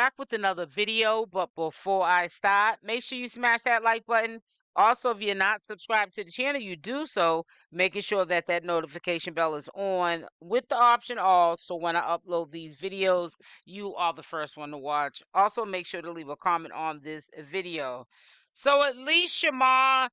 back with another video, but before I start, make sure you smash that like button. Also, if you're not subscribed to the channel, you do so, making sure that that notification bell is on with the option all, so when I upload these videos, you are the first one to watch. Also, make sure to leave a comment on this video. So at least Shamar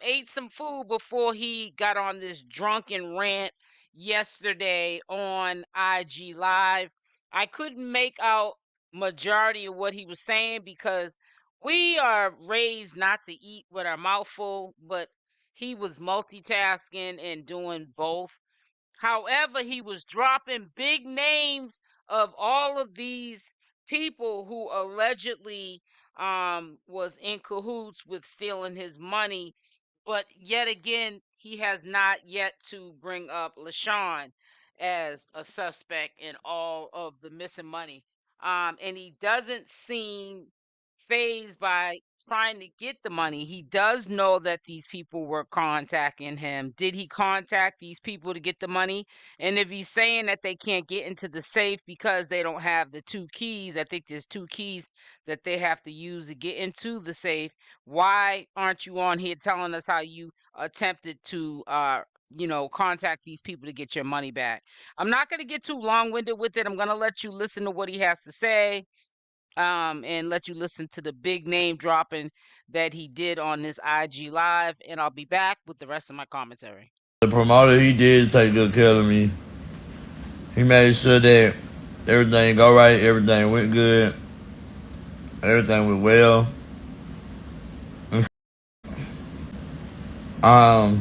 ate some food before he got on this drunken rant yesterday on IG Live. I couldn't make out majority of what he was saying because we are raised not to eat with our mouth full, but he was multitasking and doing both. However, he was dropping big names of all of these people who allegedly was in cahoots with stealing his money, but yet again he has not yet to bring up Lashun as a suspect in all of the missing money. And he doesn't seem phased by trying to get the money. He does know that these people were contacting him. Did he contact these people to get the money? And if he's saying that they can't get into the safe because they don't have the 2 keys, I think there's 2 keys that they have to use to get into the safe. Why aren't you on here telling us how you attempted to contact these people to get your money back? I'm not going to get too long-winded with it. I'm going to let you listen to what he has to say, and let you listen to the big name dropping that he did on this IG Live, and I'll be back with the rest of my commentary. The promoter, he did take good care of me. He made sure that everything go right, everything went good, everything went well. I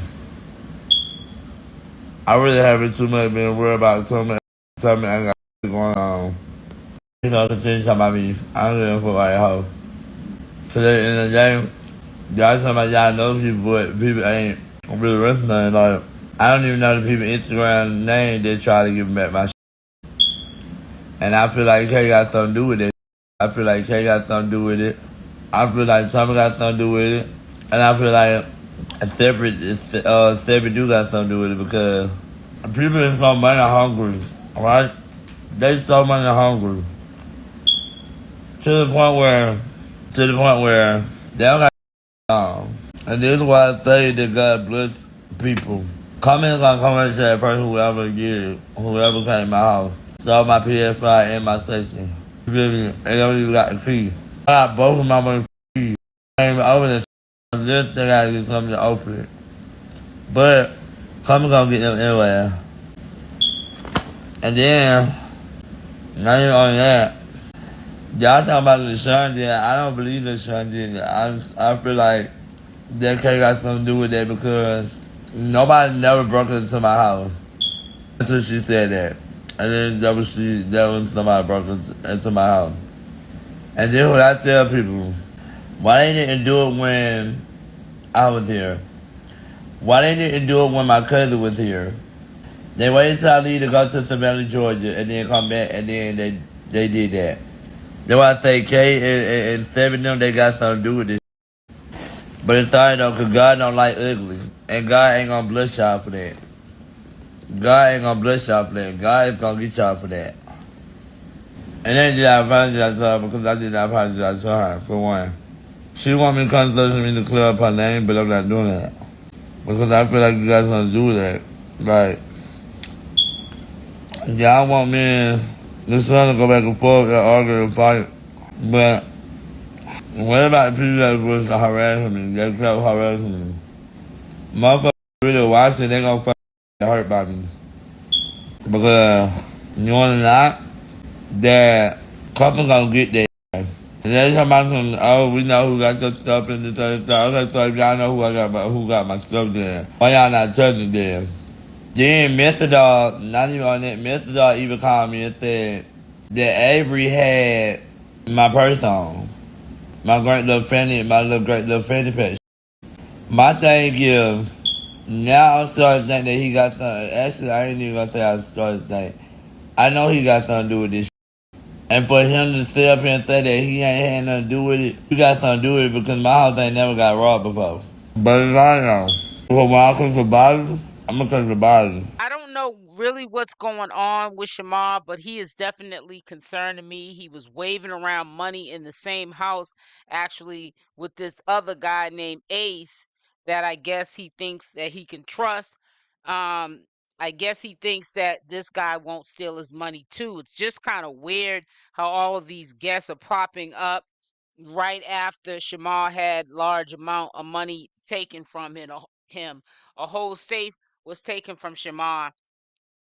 really haven't too much been worried about Tommy I got going on. You know, continue talking about me. I don't give a fuck about that hoe. Cause at the end of the day, y'all talking about y'all know people, but people ain't really listening. Like, I don't even know the people Instagram name that try to give me back my shit. And I feel like K got something to do with it. I feel like K got something to do with it. I feel like Tommy got something to do with it. And I feel like Steppy do got something to do with it because people is so money hungry, right? They so money hungry. To the point where they don't got and this is why I say that God bless people. Comments gonna come and say whoever came to my house, stole my PS5 and my station. You feel me? They don't even got the key. I got both of my money keys. I ain't even open it. This thing gotta get something to open it. But Comments gonna get them anyway. And then, not even on that, y'all talking about Lashun did. I don't believe Lashun did. I feel like that K got something to do with that because nobody never broke into my house until she said that. And then that was somebody broke into my house. And then what I tell people, why they didn't do it when I was here? Why they didn't do it when my cousin was here? They waited till I leave to go to Savannah, Georgia, and then come back, and then they did that. That's why I say K and Seven them, they got something to do with this. But it's alright though, cause God don't like ugly. And God ain't gonna bless y'all for that. God ain't gonna bless y'all for that. God is gonna get y'all for that. And then did I apologize to her because I did not apologize to her, for one. She want me to come to me to clear up her name, but I'm not doing that. Because I feel like you got something to do with that. Like, y'all want me and this son to go back and forth and argue and fight. But what about the people that was harassing me? They kept harassing me. Motherfuckers really watching, they gonna fucking hurt by me. Because, you wanna not? That couple gonna get there. And they talking about some, oh, we know who got your stuff in the other stuff. Okay, so if y'all know who got my stuff there, why y'all not touching them? Then Mr. Dog, not even on that, Mr. Dog even called me and said that Avery had my purse on. My great little fanny pack. My thing is, now I'm starting to think that he got something. Actually, I ain't even gonna say I started to think. I know he got something to do with this. And for him to sit up here and say that he ain't had nothing to do with it, you got something to do with it because my house ain't never got robbed before. But it's I know. So when I come to bodies, I'm gonna come to bodies. I don't know know really what's going on with Shamar, but he is definitely concerning me. He was waving around money in the same house, actually, with this other guy named Ace that I guess he thinks that he can trust. Um, I guess he thinks that this guy won't steal his money too. It's just kind of weird how all of these guests are popping up right after Shamar had large amount of money taken from him. A whole safe was taken from Shamar,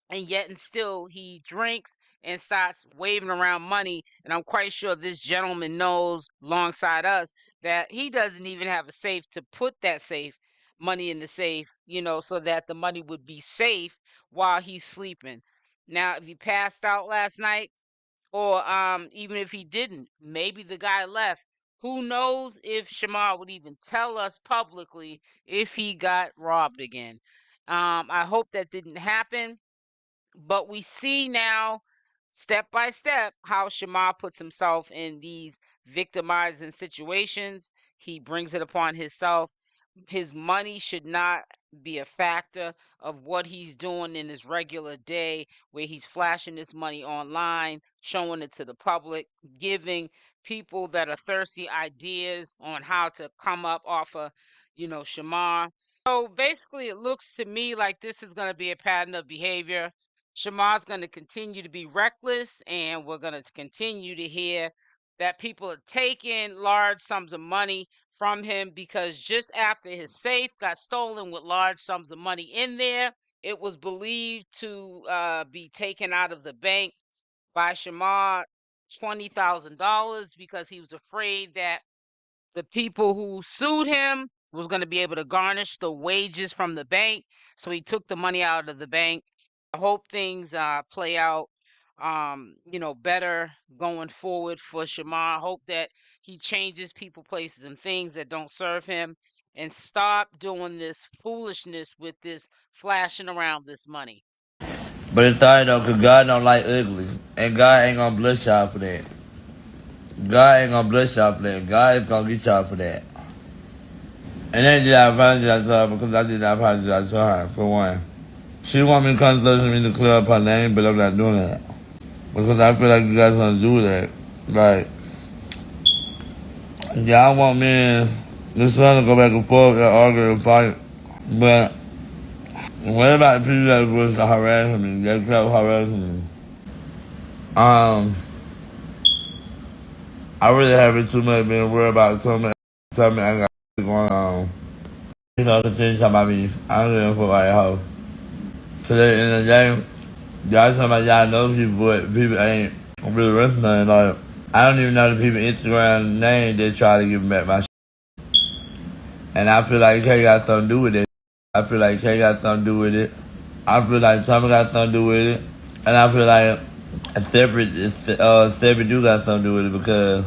and yet and still he drinks and starts waving around money. And I'm quite sure this gentleman knows alongside us that he doesn't even have a safe to put that safe money in the safe, so that the money would be safe while he's sleeping. Now, if he passed out last night, or even if he didn't, maybe the guy left. Who knows if Shamar would even tell us publicly if he got robbed again. I hope that didn't happen, but we see now step by step how Shamar puts himself in these victimizing situations. He brings it upon himself. His money should not be a factor of what he's doing in his regular day, where he's flashing this money online, showing it to the public, giving people that are thirsty ideas on how to come up off of, Shamar. So basically, it looks to me like this is going to be a pattern of behavior. Shamar's going to continue to be reckless, and we're going to continue to hear that people are taking large sums of money from him, because just after his safe got stolen with large sums of money in there, it was believed to be taken out of the bank by Shamar, $20,000, because he was afraid that the people who sued him was going to be able to garnish the wages from the bank. So he took the money out of the bank. I hope things play out better going forward for Shamar. I hope that he changes people, places, and things that don't serve him, and stop doing this foolishness with this flashing around this money. But it's alright though, cause God don't like ugly. And God ain't gonna bless y'all for that. God ain't gonna bless y'all for that. God is gonna get y'all for that. And then did I apologize to her because I did not apologize to her, for one. She want me to come to me to clear up her name, but I'm not doing that. Because I feel like you guys want to do that. Like, y'all want me and this son to go back and forth and argue and fight. But what about the people that was harassing me? They kept harassing me. I really haven't too much been worried about tell me I got going on. Continue talking about me. I don't even feel like a hoe. Today in the game, y'all talking about y'all know people, but people ain't really listening. Like, I don't even know the people Instagram name that try to give me back my shit. And I feel like K got something to do with it. I feel like K got something to do with it. I feel like Tommy got something to do with it. And I feel like Stephanie do got something to do with it, because